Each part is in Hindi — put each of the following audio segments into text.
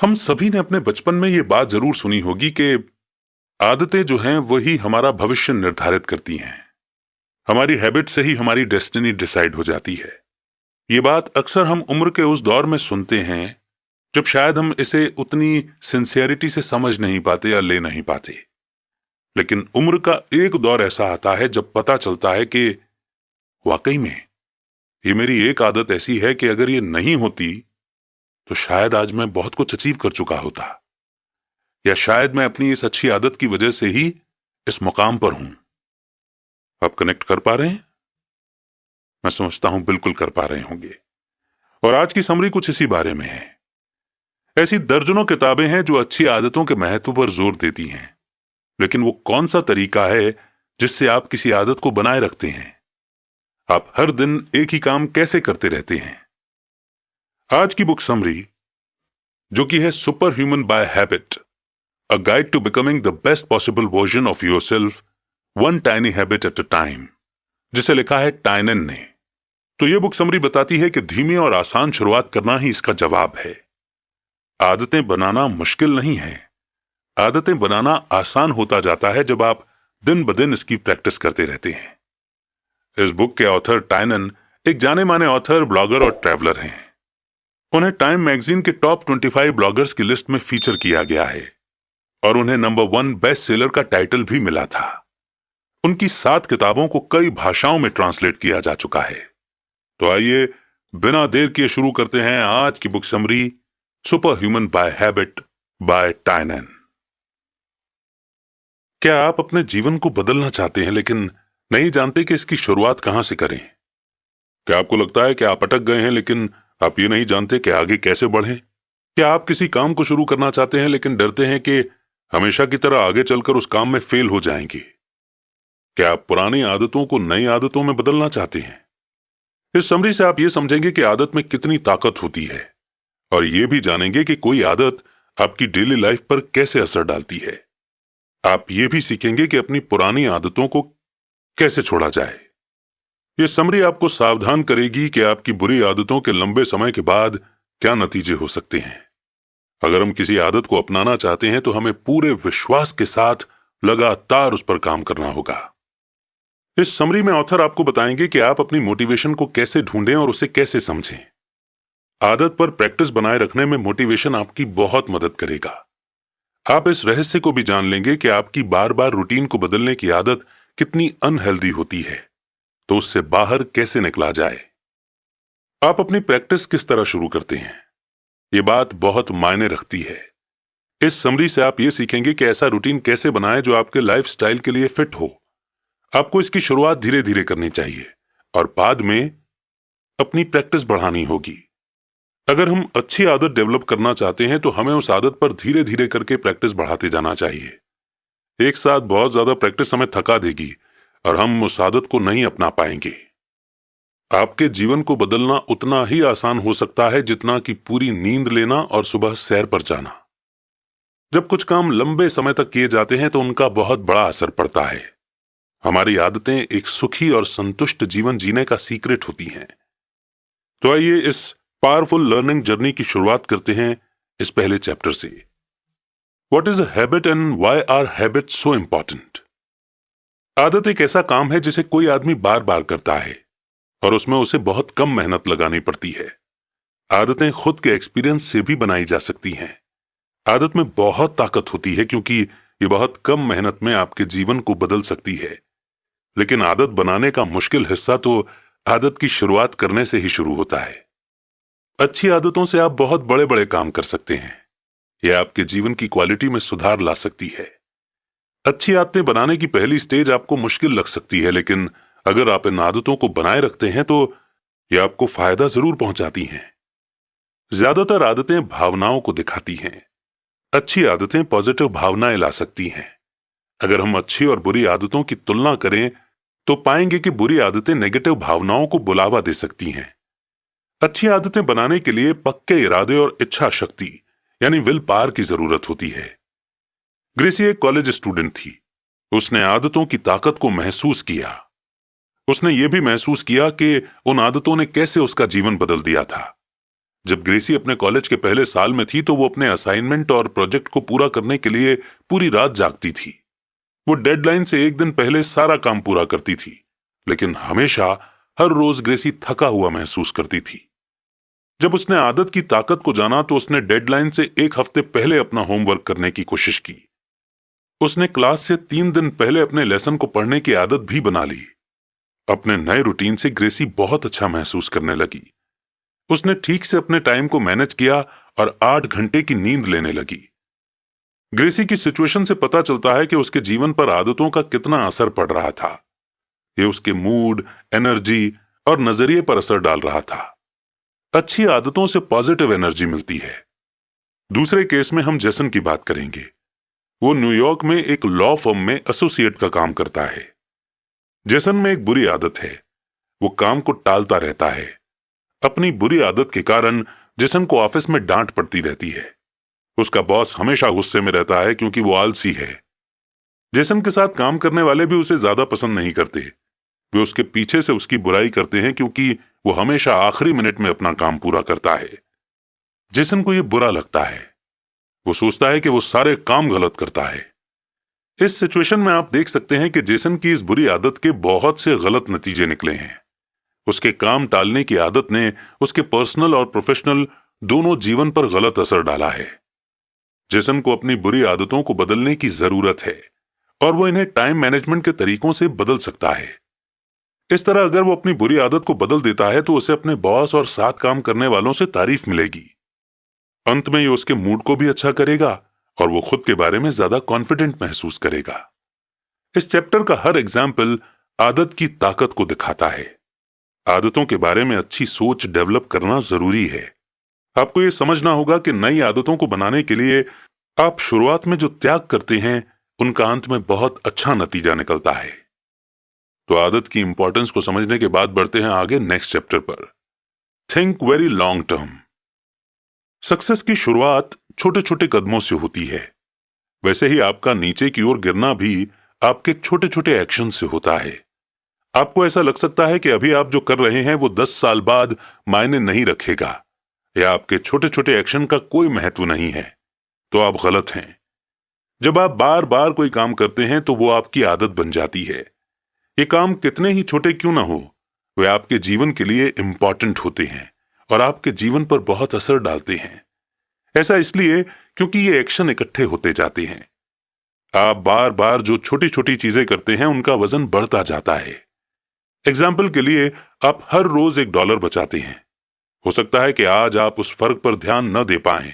हम सभी ने अपने बचपन में ये बात जरूर सुनी होगी कि आदतें जो हैं वही हमारा भविष्य निर्धारित करती हैं। हमारी हैबिट से ही हमारी डेस्टिनी डिसाइड हो जाती है। ये बात अक्सर हम उम्र के उस दौर में सुनते हैं जब शायद हम इसे उतनी सिंसियरिटी से समझ नहीं पाते या ले नहीं पाते। लेकिन उम्र का एक दौर ऐसा आता है जब पता चलता है कि वाकई में ये मेरी एक आदत ऐसी है कि अगर ये नहीं होती तो शायद आज मैं बहुत कुछ अचीव कर चुका होता, या शायद मैं अपनी इस अच्छी आदत की वजह से ही इस मुकाम पर हूं। आप कनेक्ट कर पा रहे हैं? मैं समझता हूं बिल्कुल कर पा रहे होंगे। और आज की समरी कुछ इसी बारे में है। ऐसी दर्जनों किताबें हैं जो अच्छी आदतों के महत्व पर जोर देती हैं, लेकिन वो कौन सा तरीका है जिससे आप किसी आदत को बनाए रखते हैं? आप हर दिन एक ही काम कैसे करते रहते हैं? आज की बुक समरी, जो कि है super human by habit, a guide to becoming the best possible version of yourself one tiny habit at a time, जिसे लिखा है टाइनन ने। तो यह बुक समरी बताती है कि धीमी और आसान शुरुआत करना ही इसका जवाब है। आदतें बनाना मुश्किल नहीं है, आदतें बनाना आसान होता जाता है जब आप दिन ब दिन इसकी प्रैक्टिस करते रहते हैं। इस बुक के ऑथर टाइनन एक जाने माने ऑथर, ब्लॉगर और ट्रैवलर हैं। उन्हें टाइम मैगजीन के टॉप 25 ब्लॉगर्स की लिस्ट में फीचर किया गया है और उन्हें नंबर 1 बेस्ट सेलर का टाइटल भी मिला था। उनकी 7 किताबों को कई भाषाओं में ट्रांसलेट किया जा चुका है। तो आइए बिना देर किए शुरू करते हैं आज की book summary, super human by habit by Tynan. क्या आप अपने जीवन को बदलना चाहते हैं लेकिन नहीं जानते कि इसकी शुरुआत कहां से करें? क्या आपको लगता है कि आप अटक गए हैं लेकिन आप ये नहीं जानते कि आगे कैसे बढ़ें? क्या आप किसी काम को शुरू करना चाहते हैं लेकिन डरते हैं कि हमेशा की तरह आगे चलकर उस काम में फेल हो जाएंगे? क्या आप पुरानी आदतों को नई आदतों में बदलना चाहते हैं? इस समरी से आप ये समझेंगे कि आदत में कितनी ताकत होती है और ये भी जानेंगे कि कोई आदत आपकी डेली लाइफ पर कैसे असर डालती है। आप ये भी सीखेंगे कि अपनी पुरानी आदतों को कैसे छोड़ा जाए। ये समरी आपको सावधान करेगी कि आपकी बुरी आदतों के लंबे समय के बाद क्या नतीजे हो सकते हैं। अगर हम किसी आदत को अपनाना चाहते हैं तो हमें पूरे विश्वास के साथ लगातार उस पर काम करना होगा। इस समरी में ऑथर आपको बताएंगे कि आप अपनी मोटिवेशन को कैसे ढूंढें और उसे कैसे समझें। आदत पर प्रैक्टिस बनाए रखने में मोटिवेशन आपकी बहुत मदद करेगा। आप इस रहस्य को भी जान लेंगे कि आपकी बार बार रूटीन को बदलने की आदत कितनी अनहेल्दी होती है, तो उससे बाहर कैसे निकला जाए। आप अपनी प्रैक्टिस किस तरह शुरू करते हैं, यह बात बहुत मायने रखती है। इस समरी से आप यह सीखेंगे कि ऐसा रूटीन कैसे बनाएं जो आपके लाइफस्टाइल के लिए फिट हो। आपको इसकी शुरुआत धीरे धीरे करनी चाहिए और बाद में अपनी प्रैक्टिस बढ़ानी होगी। अगर हम अच्छी आदत डेवलप करना चाहते हैं तो हमें उस आदत पर धीरे धीरे करके प्रैक्टिस बढ़ाते जाना चाहिए। एक साथ बहुत ज्यादा प्रैक्टिस हमें थका देगी और हम उस आदत को नहीं अपना पाएंगे। आपके जीवन को बदलना उतना ही आसान हो सकता है जितना कि पूरी नींद लेना और सुबह सैर पर जाना। जब कुछ काम लंबे समय तक किए जाते हैं तो उनका बहुत बड़ा असर पड़ता है। हमारी आदतें एक सुखी और संतुष्ट जीवन जीने का सीक्रेट होती हैं। तो आइए इस पावरफुल लर्निंग जर्नी की शुरुआत करते हैं इस पहले चैप्टर से। What is a habit and why are habits so important? आदत एक ऐसा काम है जिसे कोई आदमी बार बार करता है और उसमें उसे बहुत कम मेहनत लगानी पड़ती है। आदतें खुद के एक्सपीरियंस से भी बनाई जा सकती हैं। आदत में बहुत ताकत होती है क्योंकि ये बहुत कम मेहनत में आपके जीवन को बदल सकती है। लेकिन आदत बनाने का मुश्किल हिस्सा तो आदत की शुरुआत करने से ही शुरू होता है। अच्छी आदतों से आप बहुत बड़े बड़े काम कर सकते हैं। यह आपके जीवन की क्वालिटी में सुधार ला सकती है। अच्छी आदतें बनाने की पहली स्टेज आपको मुश्किल लग सकती है, लेकिन अगर आप इन आदतों को बनाए रखते हैं तो यह आपको फायदा जरूर पहुंचाती हैं। ज्यादातर आदतें भावनाओं को दिखाती हैं। अच्छी आदतें पॉजिटिव भावनाएं ला सकती हैं। अगर हम अच्छी और बुरी आदतों की तुलना करें तो पाएंगे कि बुरी आदतें नेगेटिव भावनाओं को बुलावा दे सकती हैं। अच्छी आदतें बनाने के लिए पक्के इरादे और इच्छा शक्ति यानी विल पावर की जरूरत होती है। ग्रेसी एक कॉलेज स्टूडेंट थी। उसने आदतों की ताकत को महसूस किया। उसने यह भी महसूस किया कि उन आदतों ने कैसे उसका जीवन बदल दिया था। जब ग्रेसी अपने कॉलेज के पहले साल में थी तो वो अपने असाइनमेंट और प्रोजेक्ट को पूरा करने के लिए पूरी रात जागती थी। वो डेडलाइन से एक दिन पहले सारा काम पूरा करती थी, लेकिन हमेशा हर रोज ग्रेसी थका हुआ महसूस करती थी। जब उसने आदत की ताकत को जाना तो उसने डेडलाइन से एक हफ्ते पहले अपना होमवर्क करने की कोशिश की। उसने क्लास से 3 दिन पहले अपने लेसन को पढ़ने की आदत भी बना ली। अपने नए रूटीन से ग्रेसी बहुत अच्छा महसूस करने लगी। उसने ठीक से अपने टाइम को मैनेज किया और 8 घंटे की नींद लेने लगी। ग्रेसी की सिचुएशन से पता चलता है कि उसके जीवन पर आदतों का कितना असर पड़ रहा था। ये उसके मूड, एनर्जी और नजरिए पर असर डाल रहा था। अच्छी आदतों से पॉजिटिव एनर्जी मिलती है। दूसरे केस में हम जेसन की बात करेंगे। वो न्यूयॉर्क में एक लॉ फर्म में एसोसिएट का काम करता है। जेसन में एक बुरी आदत है, वो काम को टालता रहता है। अपनी बुरी आदत के कारण जेसन को ऑफिस में डांट पड़ती रहती है। उसका बॉस हमेशा गुस्से में रहता है क्योंकि वो आलसी है। जेसन के साथ काम करने वाले भी उसे ज्यादा पसंद नहीं करते। वे उसके पीछे से उसकी बुराई करते हैं क्योंकि वो हमेशा आखिरी मिनट में अपना काम पूरा करता है। जेसन को यह बुरा लगता है। वो सोचता है कि वो सारे काम गलत करता है। इस सिचुएशन में आप देख सकते हैं कि जेसन की इस बुरी आदत के बहुत से गलत नतीजे निकले हैं। उसके काम टालने की आदत ने उसके पर्सनल और प्रोफेशनल दोनों जीवन पर गलत असर डाला है। जेसन को अपनी बुरी आदतों को बदलने की जरूरत है और वो इन्हें टाइम मैनेजमेंट के तरीकों से बदल सकता है। इस तरह अगर वो अपनी बुरी आदत को बदल देता है तो उसे अपने बॉस और साथ काम करने वालों से तारीफ मिलेगी। अंत में ये उसके मूड को भी अच्छा करेगा और वो खुद के बारे में ज्यादा कॉन्फिडेंट महसूस करेगा। इस चैप्टर का हर एग्जाम्पल आदत की ताकत को दिखाता है। आदतों के बारे में अच्छी सोच डेवलप करना जरूरी है। आपको ये समझना होगा कि नई आदतों को बनाने के लिए आप शुरुआत में जो त्याग करते हैं उनका अंत में बहुत अच्छा नतीजा निकलता है। तो आदत की इंपॉर्टेंस को समझने के बाद बढ़ते हैं आगे नेक्स्ट चैप्टर पर। Think very long term. Success की शुरुआत छोटे छोटे कदमों से होती है। वैसे ही आपका नीचे की ओर गिरना भी आपके छोटे छोटे एक्शन से होता है। आपको ऐसा लग सकता है कि अभी आप जो कर रहे हैं वो 10 साल बाद मायने नहीं रखेगा या आपके छोटे छोटे एक्शन का कोई महत्व नहीं है, तो आप गलत हैं। जब आप बार बार कोई काम करते हैं तो वो आपकी आदत बन जाती है। ये काम कितने ही छोटे क्यों ना हो, वे आपके जीवन के लिए इंपॉर्टेंट होते हैं और आपके जीवन पर बहुत असर डालते हैं। ऐसा इसलिए क्योंकि ये एक्शन इकट्ठे होते जाते हैं। आप बार बार जो छोटी छोटी चीजें करते हैं उनका वजन बढ़ता जाता है। एग्जाम्पल के लिए आप हर रोज $1 बचाते हैं। हो सकता है कि आज आप उस फर्क पर ध्यान न दे पाएं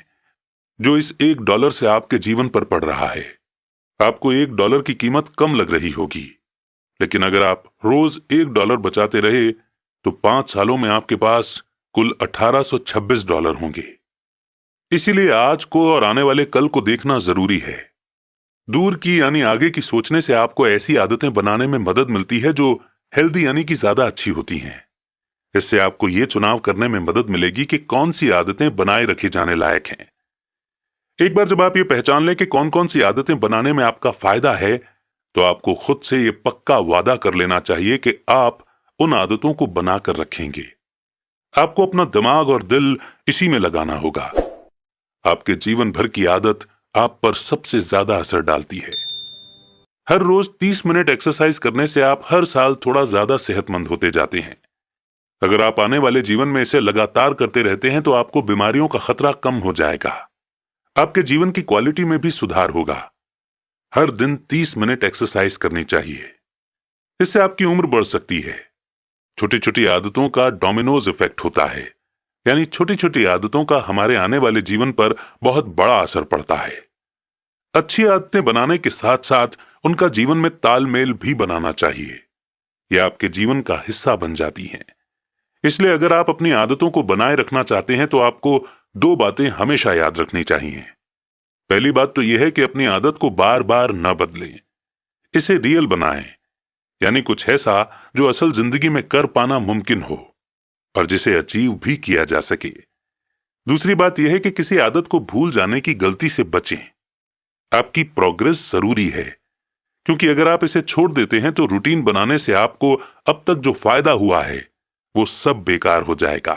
जो इस $1 से आपके जीवन पर पड़ रहा है। आपको $1 की कीमत कम लग रही होगी, लेकिन अगर आप रोज $1 बचाते रहे तो 5 सालों में आपके पास कुल $1826 होंगे। इसीलिए आज को और आने वाले कल को देखना जरूरी है। दूर की यानी आगे की सोचने से आपको ऐसी आदतें बनाने में मदद मिलती है जो हेल्दी यानी कि ज्यादा अच्छी होती हैं। इससे आपको ये चुनाव करने में मदद मिलेगी कि कौन सी आदतें बनाए रखी जाने लायक हैं। एक बार जब आप ये पहचान लें कि कौन कौन सी आदतें बनाने में आपका फायदा है, तो आपको खुद से ये पक्का वादा कर लेना चाहिए कि आप उन आदतों को बनाकर रखेंगे। आपको अपना दिमाग और दिल इसी में लगाना होगा। आपके जीवन भर की आदत आप पर सबसे ज्यादा असर डालती है। हर रोज 30 मिनट एक्सरसाइज करने से आप हर साल थोड़ा ज्यादा सेहतमंद होते जाते हैं। अगर आप आने वाले जीवन में इसे लगातार करते रहते हैं तो आपको बीमारियों का खतरा कम हो जाएगा। आपके जीवन की क्वालिटी में भी सुधार होगा। हर दिन 30 मिनट एक्सरसाइज करनी चाहिए। इससे आपकी उम्र बढ़ सकती है। छोटी छोटी आदतों का डोमिनोज इफेक्ट होता है, यानी छोटी छोटी आदतों का हमारे आने वाले जीवन पर बहुत बड़ा असर पड़ता है। अच्छी आदतें बनाने के साथ साथ उनका जीवन में तालमेल भी बनाना चाहिए। यह आपके जीवन का हिस्सा बन जाती हैं। इसलिए अगर आप अपनी आदतों को बनाए रखना चाहते हैं तो आपको 2 बातें हमेशा याद रखनी चाहिए। पहली बात तो यह है कि अपनी आदत को बार बार न बदलें, इसे रियल बनाएं, यानी कुछ ऐसा जो असल जिंदगी में कर पाना मुमकिन हो और जिसे अचीव भी किया जा सके। दूसरी बात यह है कि किसी आदत को भूल जाने की गलती से बचें। आपकी प्रोग्रेस जरूरी है, क्योंकि अगर आप इसे छोड़ देते हैं तो रूटीन बनाने से आपको अब तक जो फायदा हुआ है वो सब बेकार हो जाएगा।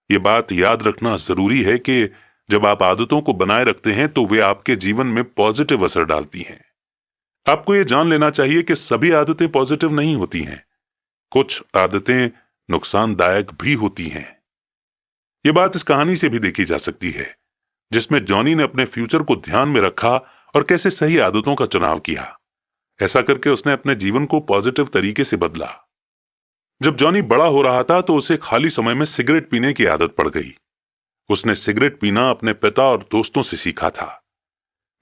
ये बात याद रखना जरूरी है कि जब आप आदतों को बनाए रखते हैं तो वे आपके जीवन में पॉजिटिव असर डालती हैं। आपको ये जान लेना चाहिए कि सभी आदतें पॉजिटिव नहीं होती हैं। कुछ आदतें नुकसानदायक भी होती हैं। ये बात इस कहानी से भी देखी जा सकती है, जिसमें जॉनी ने अपने फ्यूचर को ध्यान में रखा और कैसे सही आदतों का चुनाव किया। ऐसा करके उसने अपने जीवन को पॉजिटिव तरीके से बदला। जब जॉनी बड़ा हो रहा था तो उसे खाली समय में सिगरेट पीने की आदत पड़ गई। उसने सिगरेट पीना अपने पिता और दोस्तों से सीखा था।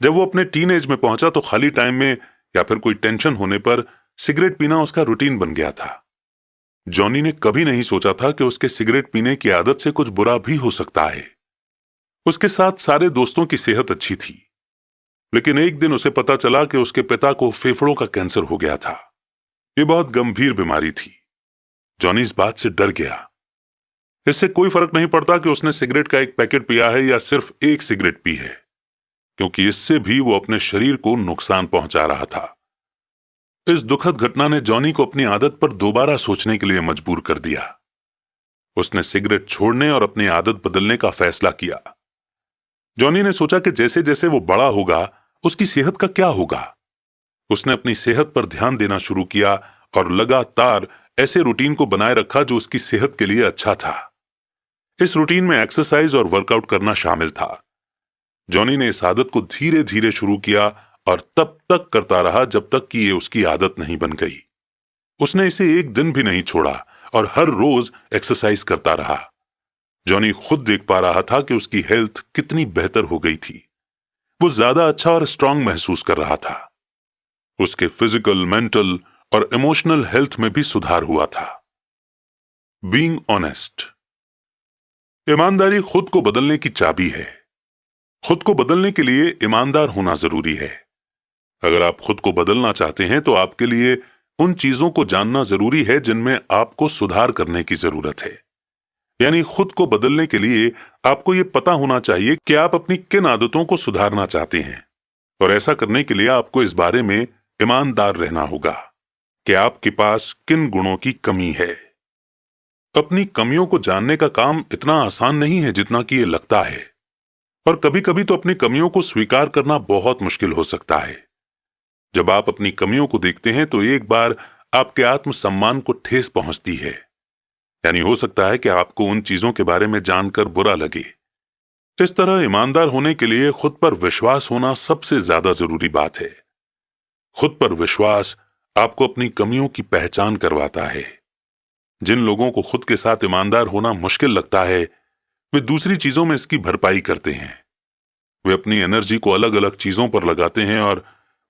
जब वो अपने टीनेज में पहुंचा तो खाली टाइम में या फिर कोई टेंशन होने पर सिगरेट पीना उसका रूटीन बन गया था। जॉनी ने कभी नहीं सोचा था कि उसके सिगरेट पीने की आदत से कुछ बुरा भी हो सकता है। उसके साथ सारे दोस्तों की सेहत अच्छी थी, लेकिन एक दिन उसे पता चला कि उसके पिता को फेफड़ों का कैंसर हो गया था। ये बहुत गंभीर बीमारी थी। जॉनी इस बात से डर गया। इससे कोई फर्क नहीं पड़ता कि उसने सिगरेट का एक पैकेट पिया है या सिर्फ एक सिगरेट पी है, क्योंकि इससे भी वो अपने शरीर को नुकसान पहुंचा रहा था। इस दुखद घटना ने जॉनी को अपनी आदत पर दोबारा सोचने के लिए मजबूर कर दिया। उसने सिगरेट छोड़ने और अपनी आदत बदलने का फैसला किया। जॉनी ने सोचा कि जैसे जैसे वो बड़ा होगा उसकी सेहत का क्या होगा। उसने अपनी सेहत पर ध्यान देना शुरू किया और लगातार ऐसे रूटीन को बनाए रखा जो उसकी सेहत के लिए अच्छा था। इस रूटीन में एक्सरसाइज और वर्कआउट करना शामिल था। जॉनी ने इस आदत को धीरे धीरे शुरू किया और तब तक करता रहा जब तक कि ये उसकी आदत नहीं बन गई। उसने इसे एक दिन भी नहीं छोड़ा और हर रोज एक्सरसाइज करता रहा। जॉनी खुद देख पा रहा था कि उसकी हेल्थ कितनी बेहतर हो गई थी। वो ज्यादा अच्छा और स्ट्रांग महसूस कर रहा था। उसके फिजिकल, मेंटल और इमोशनल हेल्थ में भी सुधार हुआ था। Being honest. ईमानदारी खुद को बदलने की चाबी है। खुद को बदलने के लिए ईमानदार होना जरूरी है। अगर आप खुद को बदलना चाहते हैं तो आपके लिए उन चीजों को जानना जरूरी है जिनमें आपको सुधार करने की जरूरत है। यानी खुद को बदलने के लिए आपको यह पता होना चाहिए कि आप अपनी किन आदतों को सुधारना चाहते हैं, और ऐसा करने के लिए आपको इस बारे में ईमानदार रहना होगा कि आपके पास किन गुणों की कमी है। अपनी कमियों को जानने का काम इतना आसान नहीं है जितना कि ये लगता है, और कभी कभी तो अपनी कमियों को स्वीकार करना बहुत मुश्किल हो सकता है। जब आप अपनी कमियों को देखते हैं तो एक बार आपके आत्मसम्मान को ठेस पहुंचती है। यानी हो सकता है कि आपको उन चीजों के बारे में जानकर बुरा लगे। इस तरह ईमानदार होने के लिए खुद पर विश्वास होना सबसे ज्यादा जरूरी बात है। खुद पर विश्वास आपको अपनी कमियों की पहचान करवाता है। जिन लोगों को खुद के साथ ईमानदार होना मुश्किल लगता है वे दूसरी चीजों में इसकी भरपाई करते हैं। वे अपनी एनर्जी को अलग अलग चीजों पर लगाते हैं और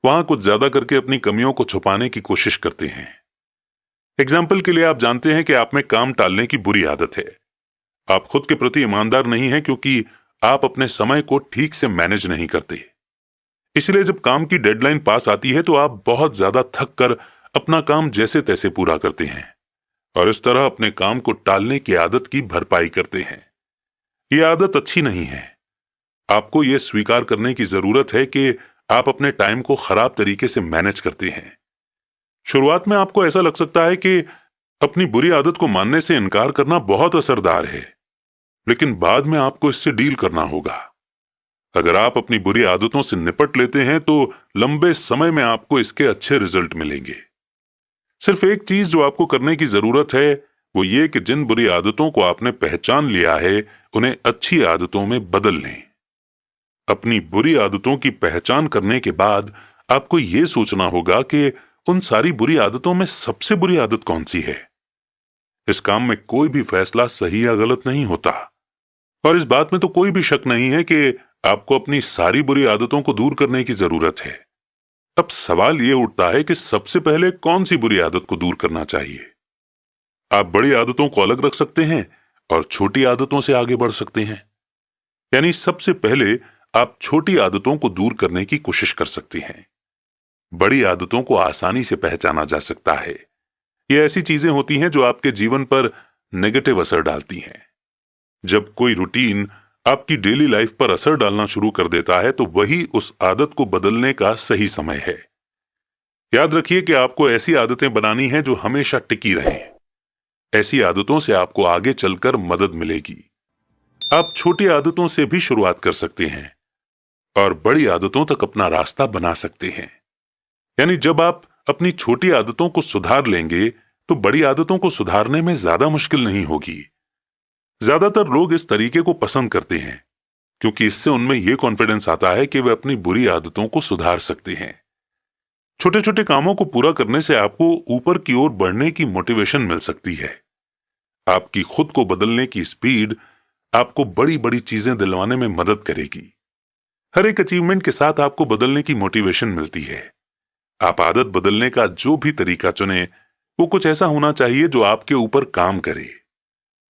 वहां कुछ ज्यादा करके अपनी कमियों को छुपाने की कोशिश करते हैं। एग्जाम्पल के लिए आप जानते हैं कि आप में काम टालने की बुरी आदत है। आप खुद के प्रति ईमानदार नहीं हैं क्योंकि आप अपने समय को ठीक से मैनेज नहीं करते। इसलिए जब काम की डेडलाइन पास आती है तो आप बहुत ज्यादा थक कर अपना काम जैसे तैसे पूरा करते हैं और इस तरह अपने काम को टालने की आदत की भरपाई करते हैं। यह आदत अच्छी नहीं है। आपको यह स्वीकार करने की जरूरत है कि आप अपने टाइम को खराब तरीके से मैनेज करते हैं। शुरुआत में आपको ऐसा लग सकता है कि अपनी बुरी आदत को मानने से इनकार करना बहुत असरदार है, लेकिन बाद में आपको इससे डील करना होगा। अगर आप अपनी बुरी आदतों से निपट लेते हैं तो लंबे समय में आपको इसके अच्छे रिजल्ट मिलेंगे। सिर्फ एक चीज जो आपको करने की जरूरत है वो ये कि जिन बुरी आदतों को आपने पहचान लिया है उन्हें अच्छी आदतों में बदल लें। अपनी बुरी आदतों की पहचान करने के बाद आपको ये सोचना होगा कि उन सारी बुरी आदतों में सबसे बुरी आदत कौन सी है। इस काम में कोई भी फैसला सही या गलत नहीं होता, और इस बात में तो कोई भी शक नहीं है कि आपको अपनी सारी बुरी आदतों को दूर करने की जरूरत है। अब सवाल यह उठता है कि सबसे पहले कौन सी बुरी आदत को दूर करना चाहिए। आप बड़ी आदतों को अलग रख सकते हैं और छोटी आदतों से आगे बढ़ सकते हैं। यानी सबसे पहले आप छोटी आदतों को दूर करने की कोशिश कर सकते हैं। बड़ी आदतों को आसानी से पहचाना जा सकता है। ये ऐसी चीजें होती हैं जो आपके जीवन पर नेगेटिव असर डालती हैं। जब कोई रूटीन आपकी डेली लाइफ पर असर डालना शुरू कर देता है तो वही उस आदत को बदलने का सही समय है। याद रखिए कि आपको ऐसी आदतें बनानी हैं जो हमेशा टिकी रहें। ऐसी आदतों से आपको आगे चलकर मदद मिलेगी। आप छोटी आदतों से भी शुरुआत कर सकते हैं और बड़ी आदतों तक अपना रास्ता बना सकते हैं। यानी जब आप अपनी छोटी आदतों को सुधार लेंगे तो बड़ी आदतों को सुधारने में ज्यादा मुश्किल नहीं होगी। ज्यादातर लोग इस तरीके को पसंद करते हैं क्योंकि इससे उनमें यह कॉन्फिडेंस आता है कि वे अपनी बुरी आदतों को सुधार सकते हैं। छोटे छोटे कामों को पूरा करने से आपको ऊपर की ओर बढ़ने की मोटिवेशन मिल सकती है। आपकी खुद को बदलने की स्पीड आपको बड़ी बड़ी चीजें दिलवाने में मदद करेगी। हर एक अचीवमेंट के साथ आपको बदलने की मोटिवेशन मिलती है। आप आदत बदलने का जो भी तरीका चुने वो कुछ ऐसा होना चाहिए जो आपके ऊपर काम करे।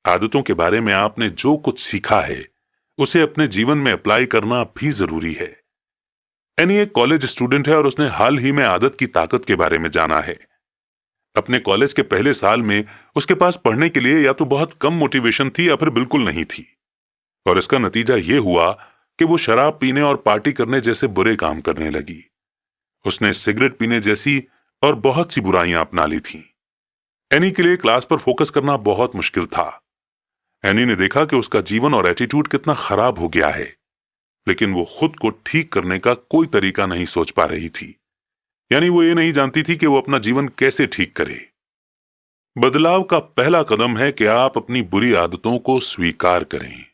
आदतों के बारे में आपने जो कुछ सीखा है उसे अपने जीवन में अप्लाई करना भी जरूरी है। एनी एक कॉलेज स्टूडेंट है और उसने हाल ही में आदत की ताकत के बारे में जाना है। अपने कॉलेज के पहले साल में उसके पास पढ़ने के लिए या तो बहुत कम मोटिवेशन थी या फिर बिल्कुल नहीं थी, और इसका नतीजा यह हुआ कि वो शराब पीने और पार्टी करने जैसे बुरे काम करने लगी। उसने सिगरेट पीने जैसी और बहुत सी बुराइयां अपना ली थीं। एनी के लिए क्लास पर फोकस करना बहुत मुश्किल था। एनी ने देखा कि उसका जीवन और एटीट्यूड कितना खराब हो गया है, लेकिन वो खुद को ठीक करने का कोई तरीका नहीं सोच पा रही थी। यानी वो ये नहीं जानती थी कि वो अपना जीवन कैसे ठीक करे। बदलाव का पहला कदम है कि आप अपनी बुरी आदतों को स्वीकार करें,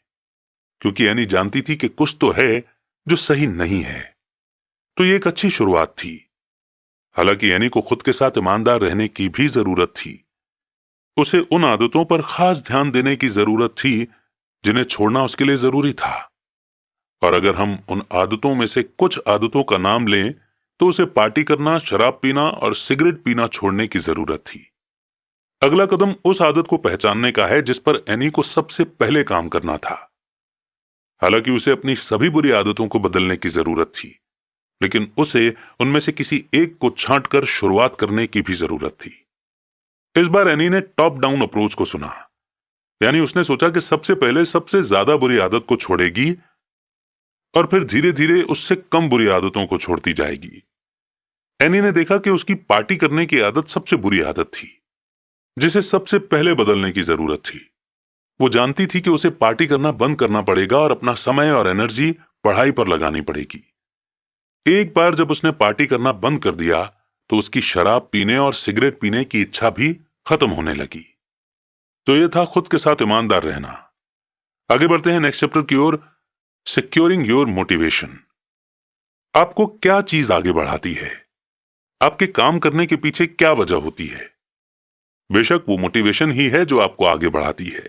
क्योंकि एनी जानती थी कि कुछ तो है जो सही नहीं है। तो ये एक अच्छी शुरुआत थी। हालांकि एनी को खुद के साथ ईमानदार रहने की भी जरूरत थी। उसे उन आदतों पर खास ध्यान देने की जरूरत थी जिन्हें छोड़ना उसके लिए जरूरी था। और अगर हम उन आदतों में से कुछ आदतों का नाम लें तो उसे पार्टी करना, शराब पीना और सिगरेट पीना छोड़ने की जरूरत थी। अगला कदम उस आदत को पहचानने का है जिस पर एनी को सबसे पहले काम करना था। हालांकि उसे अपनी सभी बुरी आदतों को बदलने की जरूरत थी, लेकिन उसे उनमें से किसी एक को छांटकर शुरुआत करने की भी जरूरत थी। इस बार एनी ने टॉप डाउन अप्रोच को सुना। यानी उसने सोचा कि सबसे पहले सबसे ज्यादा बुरी आदत को छोड़ेगी और फिर धीरे धीरे उससे कम बुरी आदतों को छोड़ती जाएगी। एनी ने देखा कि उसकी पार्टी करने की आदत सबसे बुरी आदत थी जिसे सबसे पहले बदलने की जरूरत थी। वो जानती थी कि उसे पार्टी करना बंद करना पड़ेगा और अपना समय और एनर्जी पढ़ाई पर लगानी पड़ेगी। एक बार जब उसने पार्टी करना बंद कर दिया तो उसकी शराब पीने और सिगरेट पीने की इच्छा भी खत्म होने लगी। तो यह था खुद के साथ ईमानदार रहना। आगे बढ़ते हैं नेक्स्ट चैप्टर की ओर, सिक्योरिंग योर मोटिवेशन। आपको क्या चीज आगे बढ़ाती है? आपके काम करने के पीछे क्या वजह होती है? बेशक वो मोटिवेशन ही है जो आपको आगे बढ़ाती है।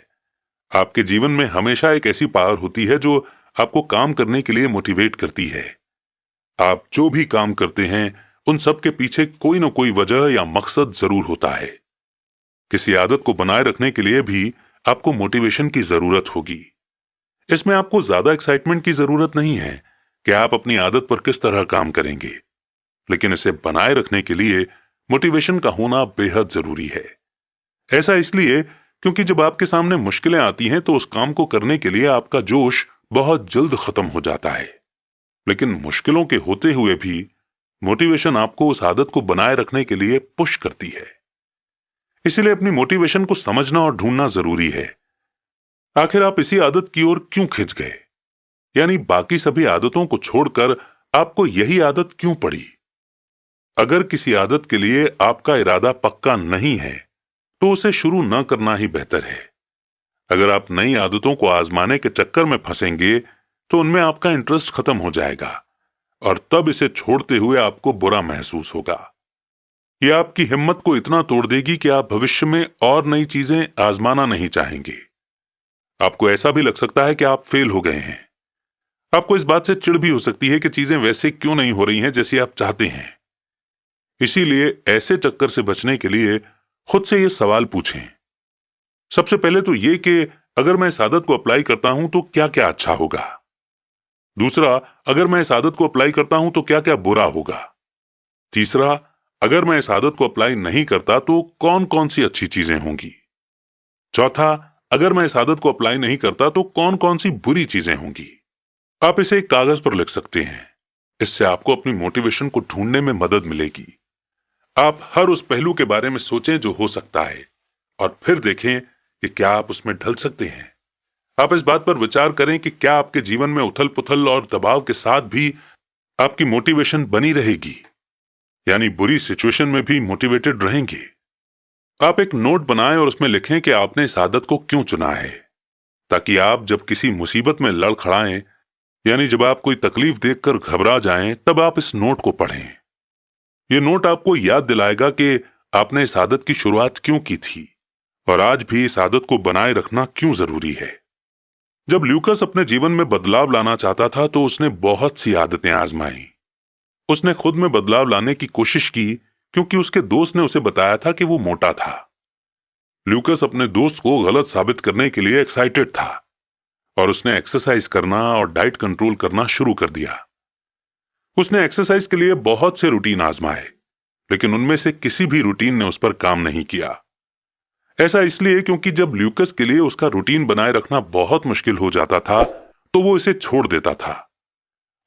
आपके जीवन में हमेशा एक ऐसी पावर होती है जो आपको काम करने के लिए मोटिवेट करती है। आप जो भी काम करते हैं उन सब के पीछे कोई ना कोई वजह या मकसद जरूर होता है। किसी आदत को बनाए रखने के लिए भी आपको मोटिवेशन की जरूरत होगी। इसमें आपको ज्यादा एक्साइटमेंट की जरूरत नहीं है कि आप अपनी आदत पर किस तरह काम करेंगे, लेकिन इसे बनाए रखने के लिए मोटिवेशन का होना बेहद जरूरी है। ऐसा इसलिए क्योंकि जब आपके सामने मुश्किलें आती हैं तो उस काम को करने के लिए आपका जोश बहुत जल्द खत्म हो जाता है। लेकिन मुश्किलों के होते हुए भी मोटिवेशन आपको उस आदत को बनाए रखने के लिए पुश करती है। इसलिए अपनी मोटिवेशन को समझना और ढूंढना जरूरी है। आखिर आप इसी आदत की ओर क्यों खिंच गए? यानी बाकी सभी आदतों को छोड़कर आपको यही आदत क्यों पड़ी? अगर किसी आदत के लिए आपका इरादा पक्का नहीं है तो उसे शुरू न करना ही बेहतर है। अगर आप नई आदतों को आजमाने के चक्कर में फंसेंगे तो उनमें आपका इंटरेस्ट खत्म हो जाएगा और तब इसे छोड़ते हुए आपको बुरा महसूस होगा। यह आपकी हिम्मत को इतना तोड़ देगी कि आप भविष्य में और नई चीजें आजमाना नहीं चाहेंगे। आपको ऐसा भी लग सकता है कि आप फेल हो गए हैं। आपको इस बात से चिढ़ भी हो सकती है कि चीजें वैसे क्यों नहीं हो रही हैं जैसी आप चाहते हैं। इसीलिए ऐसे चक्कर से बचने के लिए खुद से ये सवाल पूछें। सबसे पहले तो ये कि अगर मैं इस आदत को अप्लाई करता हूं तो क्या क्या अच्छा होगा। दूसरा, अगर मैं इस आदत को अप्लाई करता हूं तो क्या क्या बुरा होगा। तीसरा, अगर मैं इस आदत को अप्लाई नहीं करता तो कौन कौन सी अच्छी चीजें होंगी। चौथा, अगर मैं इस आदत को अप्लाई नहीं करता तो कौन कौन सी बुरी चीजें होंगी। आप इसे एक कागज पर लिख सकते हैं। इससे आपको अपनी मोटिवेशन को ढूंढने में मदद मिलेगी। आप हर उस पहलू के बारे में सोचें जो हो सकता है और फिर देखें कि क्या आप उसमें ढल सकते हैं। आप इस बात पर विचार करें कि क्या आपके जीवन में उथल पुथल और दबाव के साथ भी आपकी मोटिवेशन बनी रहेगी, यानी बुरी सिचुएशन में भी मोटिवेटेड रहेंगे। आप एक नोट बनाएं और उसमें लिखें कि आपने इस आदत को क्यों चुना है, ताकि आप जब किसी मुसीबत में लड़खड़ाएं, यानी जब आप कोई तकलीफ देखकर घबरा जाएं, तब आप इस नोट को पढ़ें। यह नोट आपको याद दिलाएगा कि आपने इस आदत की शुरुआत क्यों की थी और आज भी इस आदत को बनाए रखना क्यों जरूरी है। जब ल्यूकस अपने जीवन में बदलाव लाना चाहता था तो उसने बहुत सी आदतें आजमाई। उसने खुद में बदलाव लाने की कोशिश की क्योंकि उसके दोस्त ने उसे बताया था कि वो मोटा था। ल्यूकस अपने दोस्त को गलत साबित करने के लिए एक्साइटेड था और उसने एक्सरसाइज करना और डाइट कंट्रोल करना शुरू कर दिया। उसने एक्सरसाइज के लिए बहुत से रूटीन आजमाए, लेकिन उनमें से किसी भी रूटीन ने उस पर काम नहीं किया। ऐसा इसलिए क्योंकि जब ल्यूकस के लिए उसका रूटीन बनाए रखना बहुत मुश्किल हो जाता था तो वो इसे छोड़ देता था।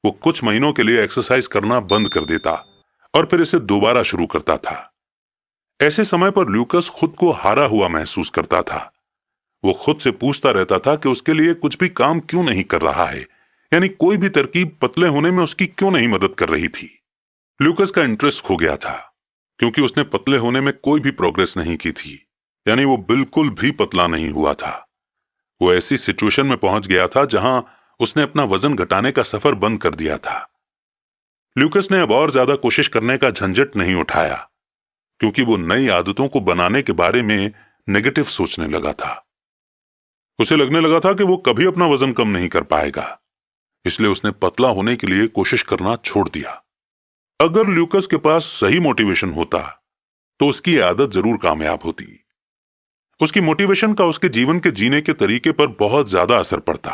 वो कुछ महीनों के लिए एक्सरसाइज करना बंद कर देता और फिर इसे दोबारा शुरू करता था। ऐसे समय पर ल्यूकस खुद को हारा हुआ महसूस करता था। वो खुद से पूछता रहता था कि उसके लिए कुछ भी काम क्यों नहीं कर रहा है, यानी कोई भी तरकीब पतले होने में उसकी क्यों नहीं मदद कर रही थी। ल्यूकस का इंटरेस्ट खो गया था क्योंकि उसने पतले होने में कोई भी प्रोग्रेस नहीं की थी, यानी वो बिल्कुल भी पतला नहीं हुआ था। वो ऐसी सिचुएशन में पहुंच गया था जहां उसने अपना वजन घटाने का सफर बंद कर दिया था। ल्यूकस ने अब और ज्यादा कोशिश करने का झंझट नहीं उठाया क्योंकि वो नई आदतों को बनाने के बारे में नेगेटिव सोचने लगा था। उसे लगने लगा था कि वो कभी अपना वजन कम नहीं कर पाएगा, इसलिए उसने पतला होने के लिए कोशिश करना छोड़ दिया। अगर ल्यूकस के पास सही मोटिवेशन होता तो उसकी आदत जरूर कामयाब होती। उसकी मोटिवेशन का उसके जीवन के जीने के तरीके पर बहुत ज्यादा असर पड़ता।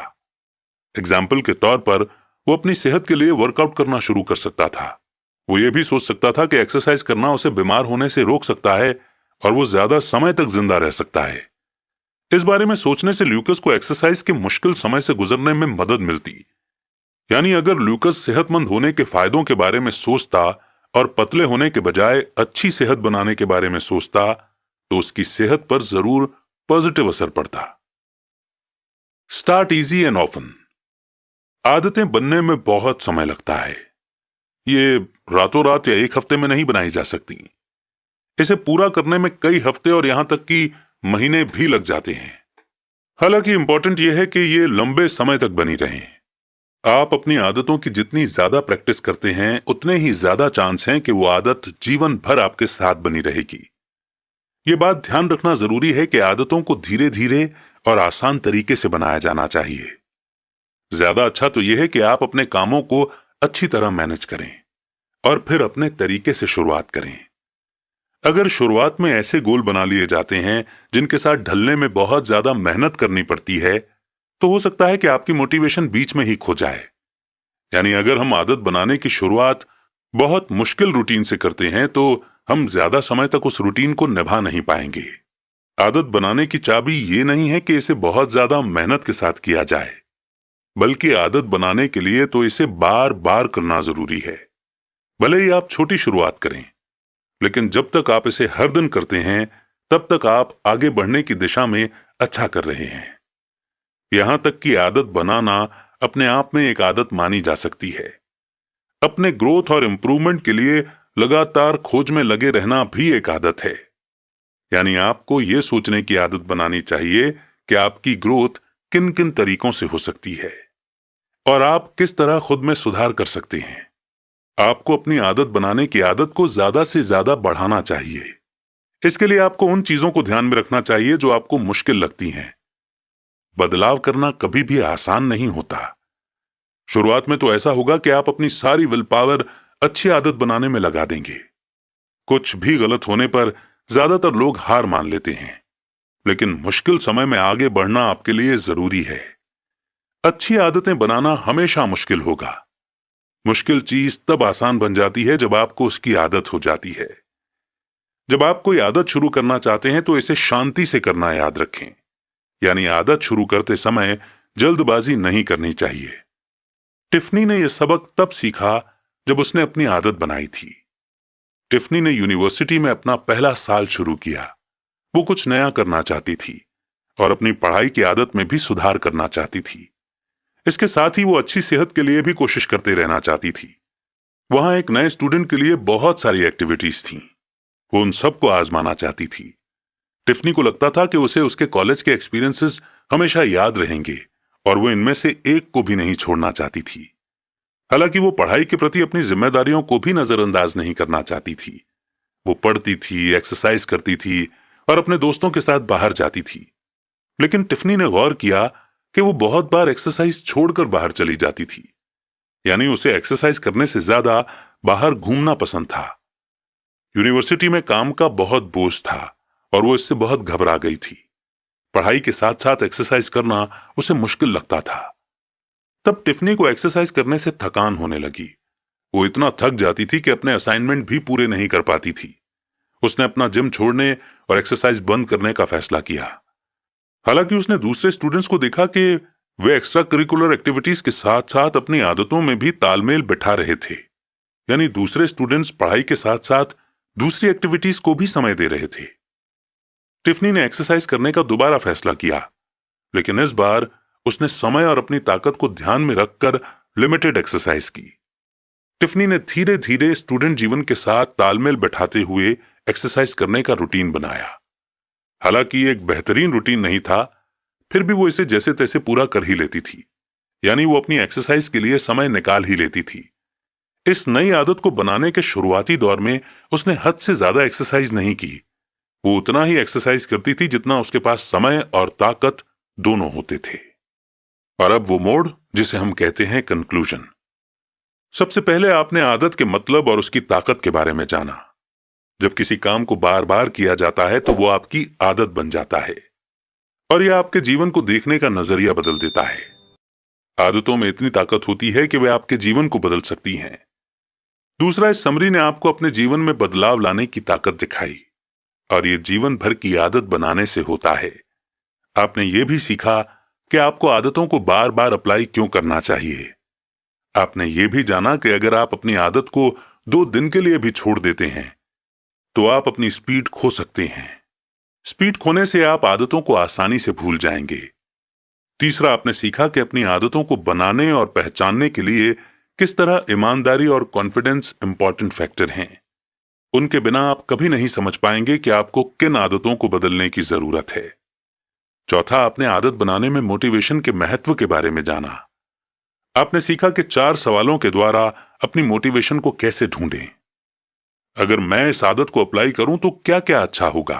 एग्जाम्पल के तौर पर वो अपनी सेहत के लिए वर्कआउट करना शुरू कर सकता था। वो ये भी सोच सकता था कि एक्सरसाइज करना उसे बीमार होने से रोक सकता है और वो ज्यादा समय तक जिंदा रह सकता है। इस बारे में सोचने से ल्यूकस को एक्सरसाइज के मुश्किल समय से गुजरने में मदद मिलती। यानी अगर ल्यूकस सेहतमंद होने के फायदों के बारे में सोचता और पतले होने के बजाय अच्छी सेहत बनाने के बारे में सोचता तो उसकी सेहत पर जरूर पॉजिटिव असर पड़ता। Start easy and often. आदतें बनने में बहुत समय लगता है। ये रातों रात या एक हफ्ते में नहीं बनाई जा सकती। इसे पूरा करने में कई हफ्ते और यहां तक कि महीने भी लग जाते हैं। हालांकि इंपॉर्टेंट यह है कि ये लंबे समय तक बनी रहें। आप अपनी आदतों की जितनी ज्यादा प्रैक्टिस करते हैं उतने ही ज्यादा चांस हैं कि वो आदत जीवन भर आपके साथ बनी रहेगी। ये बात ध्यान रखना जरूरी है कि आदतों को धीरे धीरे और आसान तरीके से बनाया जाना चाहिए। ज्यादा अच्छा तो यह है कि आप अपने कामों को अच्छी तरह मैनेज करें और फिर अपने तरीके से शुरुआत करें। अगर शुरुआत में ऐसे गोल बना लिए जाते हैं जिनके साथ ढलने में बहुत ज्यादा मेहनत करनी पड़ती है तो हो सकता है कि आपकी मोटिवेशन बीच में ही खो जाए। यानी अगर हम आदत बनाने की शुरुआत बहुत मुश्किल रूटीन से करते हैं तो हम ज्यादा समय तक उस रूटीन को निभा नहीं पाएंगे। आदत बनाने की चाबी ये नहीं है कि इसे बहुत ज्यादा मेहनत के साथ किया जाए, बल्कि आदत बनाने के लिए तो इसे बार बार करना जरूरी है। भले ही आप छोटी शुरुआत करें, लेकिन जब तक आप इसे हर दिन करते हैं तब तक आप आगे बढ़ने की दिशा में अच्छा कर रहे हैं। यहां तक कि आदत बनाना अपने आप में एक आदत मानी जा सकती है। अपने ग्रोथ और इंप्रूवमेंट के लिए लगातार खोज में लगे रहना भी एक आदत है। यानी आपको यह सोचने की आदत बनानी चाहिए कि आपकी ग्रोथ किन किन तरीकों से हो सकती है और आप किस तरह खुद में सुधार कर सकते हैं। आपको अपनी आदत बनाने की आदत को ज्यादा से ज्यादा बढ़ाना चाहिए। इसके लिए आपको उन चीजों को ध्यान में रखना चाहिए जो आपको मुश्किल लगती हैं। बदलाव करना कभी भी आसान नहीं होता। शुरुआत में तो ऐसा होगा कि आप अपनी सारी विल पावर अच्छी आदत बनाने में लगा देंगे। कुछ भी गलत होने पर ज्यादातर लोग हार मान लेते हैं, लेकिन मुश्किल समय में आगे बढ़ना आपके लिए जरूरी है। अच्छी आदतें बनाना हमेशा मुश्किल होगा। मुश्किल चीज तब आसान बन जाती है जब आपको उसकी आदत हो जाती है। जब आप कोई आदत शुरू करना चाहते हैं तो इसे शांति से करना याद रखें। यानी आदत शुरू करते समय जल्दबाजी नहीं करनी चाहिए। टिफनी ने यह सबक तब सीखा जब उसने अपनी आदत बनाई थी। टिफनी ने यूनिवर्सिटी में अपना पहला साल शुरू किया। वो कुछ नया करना चाहती थी और अपनी पढ़ाई की आदत में भी सुधार करना चाहती थी। इसके साथ ही वो अच्छी सेहत के लिए भी कोशिश करते रहना चाहती थी। वहां एक नए स्टूडेंट के लिए बहुत सारी एक्टिविटीज थीं। वो उन सबको आजमाना चाहती थी। टिफनी को लगता था कि उसे उसके कॉलेज के एक्सपीरियंसेस हमेशा याद रहेंगे और वो इनमें से एक को भी नहीं छोड़ना चाहती थी। हालांकि वो पढ़ाई के प्रति अपनी जिम्मेदारियों को भी नजरअंदाज नहीं करना चाहती थी। वो पढ़ती थी, एक्सरसाइज करती थी और अपने दोस्तों के साथ बाहर जाती थी। लेकिन टिफनी ने गौर किया कि वो बहुत बार एक्सरसाइज छोड़कर बाहर चली जाती थी। यानी उसे एक्सरसाइज करने से ज्यादा बाहर घूमना पसंद था। यूनिवर्सिटी में काम का बहुत बोझ था और वो इससे बहुत घबरा गई थी। पढ़ाई के साथ साथ एक्सरसाइज करना उसे मुश्किल लगता था। तब टिफनी को एक्सरसाइज करने से थकान होने लगी। वो इतना थक जाती थी कि अपने असाइनमेंट भी पूरे नहीं कर पाती थी। उसने अपना जिम छोड़ने और एक्सरसाइज बंद करने का फैसला किया। हालांकि उसने दूसरे स्टूडेंट्स को देखा कि वे एक्स्ट्रा करिकुलर एक्टिविटीज के साथ साथ अपनी आदतों में भी तालमेल बिठा रहे थे। यानी दूसरे स्टूडेंट्स पढ़ाई के साथ साथ दूसरी एक्टिविटीज को भी समय दे रहे थे। टिफनी ने एक्सरसाइज करने का दोबारा फैसला किया, लेकिन इस बार उसने समय और अपनी ताकत को ध्यान में रखकर लिमिटेड एक्सरसाइज की। टिफनी ने धीरे धीरे स्टूडेंट जीवन के साथ तालमेल बैठाते हुए एक्सरसाइज करने का रूटीन बनाया। हालांकि एक बेहतरीन रूटीन नहीं था, फिर भी वो इसे जैसे तैसे पूरा कर ही लेती थी। यानी वो अपनी एक्सरसाइज के लिए समय निकाल ही लेती थी। इस नई आदत को बनाने के शुरुआती दौर में उसने हद से ज्यादा एक्सरसाइज नहीं की। वो उतना ही एक्सरसाइज करती थी जितना उसके पास समय और ताकत दोनों होते थे। और अब वो मोड़ जिसे हम कहते हैं कंक्लूजन। सबसे पहले आपने आदत के मतलब और उसकी ताकत के बारे में जाना। जब किसी काम को बार बार किया जाता है तो वो आपकी आदत बन जाता है और यह आपके जीवन को देखने का नजरिया बदल देता है। आदतों में इतनी ताकत होती है कि वे आपके जीवन को बदल सकती हैं। दूसरा, इस समरी ने आपको अपने जीवन में बदलाव लाने की ताकत दिखाई और ये जीवन भर की आदत बनाने से होता है। आपने ये भी सीखा कि आपको आदतों को बार बार अप्लाई क्यों करना चाहिए। आपने ये भी जाना कि अगर आप अपनी आदत को 2 दिन के लिए भी छोड़ देते हैं तो आप अपनी स्पीड खो सकते हैं। स्पीड खोने से आप आदतों को आसानी से भूल जाएंगे। तीसरा, आपने सीखा कि अपनी आदतों को बनाने और पहचानने के लिए किस तरह ईमानदारी और कॉन्फिडेंस इंपॉर्टेंट फैक्टर हैं। उनके बिना आप कभी नहीं समझ पाएंगे कि आपको किन आदतों को बदलने की जरूरत है। चौथा, आपने आदत बनाने में मोटिवेशन के महत्व के बारे में जाना। आपने सीखा कि 4 सवालों के द्वारा अपनी मोटिवेशन को कैसे ढूंढें। अगर मैं इस आदत को अप्लाई करूं तो क्या क्या अच्छा होगा,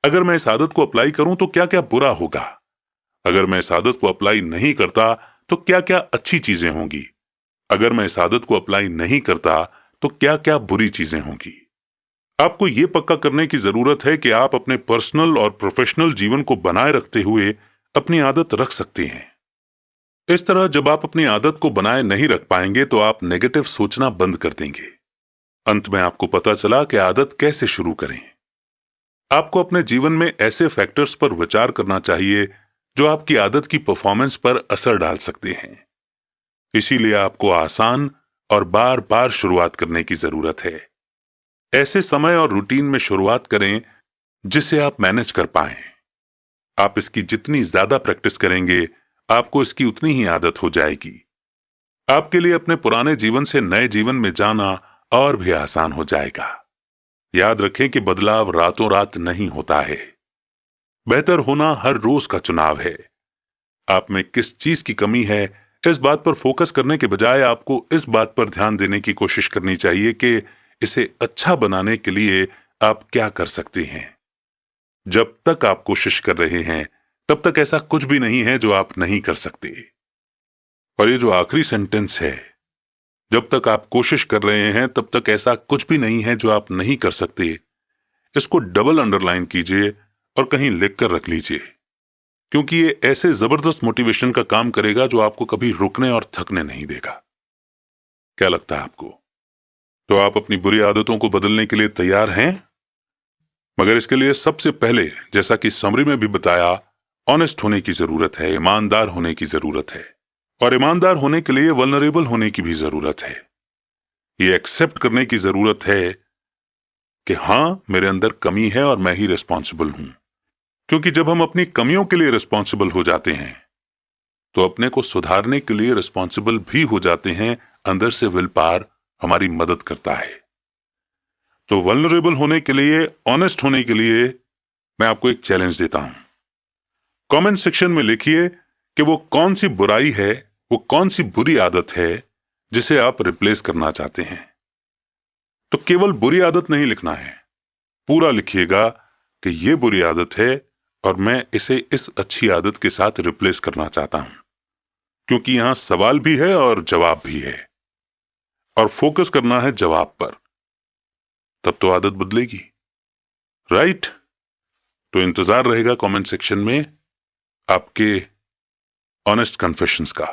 अगर मैं इस आदत को अप्लाई करूं तो क्या क्या बुरा होगा, अगर मैं इस आदत को अप्लाई नहीं करता तो क्या क्या अच्छी चीजें होंगी, अगर मैं इस आदत को अप्लाई नहीं करता तो क्या क्या बुरी चीजें होंगी। आपको यह पक्का करने की जरूरत है कि आप अपने पर्सनल और प्रोफेशनल जीवन को बनाए रखते हुए अपनी आदत रख सकते हैं। इस तरह जब आप अपनी आदत को बनाए नहीं रख पाएंगे तो आप नेगेटिव सोचना बंद कर देंगे। अंत में आपको पता चला कि आदत कैसे शुरू करें। आपको अपने जीवन में ऐसे फैक्टर्स पर विचार करना चाहिए जो आपकी आदत की परफॉर्मेंस पर असर डाल सकते हैं। इसीलिए आपको आसान और बार बार शुरुआत करने की जरूरत है। ऐसे समय और रूटीन में शुरुआत करें जिसे आप मैनेज कर पाएं। आप इसकी जितनी ज्यादा प्रैक्टिस करेंगे आपको इसकी उतनी ही आदत हो जाएगी। आपके लिए अपने पुराने जीवन से नए जीवन में जाना और भी आसान हो जाएगा। याद रखें कि बदलाव रातों रात नहीं होता है। बेहतर होना हर रोज का चुनाव है। आप में किस चीज की कमी है इस बात पर फोकस करने के बजाय आपको इस बात पर ध्यान देने की कोशिश करनी चाहिए कि इसे अच्छा बनाने के लिए आप क्या कर सकते हैं। जब तक आप कोशिश कर रहे हैं तब तक ऐसा कुछ भी नहीं है जो आप नहीं कर सकते। और ये जो आखिरी सेंटेंस है, जब तक आप कोशिश कर रहे हैं तब तक ऐसा कुछ भी नहीं है जो आप नहीं कर सकते, इसको डबल अंडरलाइन कीजिए और कहीं लिख कर रख लीजिए, क्योंकि ये ऐसे जबरदस्त मोटिवेशन का काम करेगा जो आपको कभी रुकने और थकने नहीं देगा। क्या लगता है आपको? तो आप अपनी बुरी आदतों को बदलने के लिए तैयार हैं? मगर इसके लिए सबसे पहले, जैसा कि समरी में भी बताया, ऑनेस्ट होने की जरूरत है, ईमानदार होने की जरूरत है। और ईमानदार होने के लिए वल्नरेबल होने की भी जरूरत है। ये एक्सेप्ट करने की जरूरत है कि हां, मेरे अंदर कमी है और मैं ही रिस्पॉन्सिबल हूं। क्योंकि जब हम अपनी कमियों के लिए रिस्पॉन्सिबल हो जाते हैं तो अपने को सुधारने के लिए रिस्पॉन्सिबल भी हो जाते हैं। अंदर से विल पावर हमारी मदद करता है। तो वल्नरेबल होने के लिए, ऑनेस्ट होने के लिए मैं आपको एक चैलेंज देता हूं। कमेंट सेक्शन में लिखिए कि वो कौन सी बुराई है, वो कौन सी बुरी आदत है जिसे आप रिप्लेस करना चाहते हैं। तो केवल बुरी आदत नहीं लिखना है, पूरा लिखिएगा कि ये बुरी आदत है और मैं इसे इस अच्छी आदत के साथ रिप्लेस करना चाहता हूं। क्योंकि यहां सवाल भी है और जवाब भी है, और फोकस करना है जवाब पर, तब तो आदत बदलेगी, राइट? तो इंतजार रहेगा कमेंट सेक्शन में आपके ऑनेस्ट कन्फेशंस का।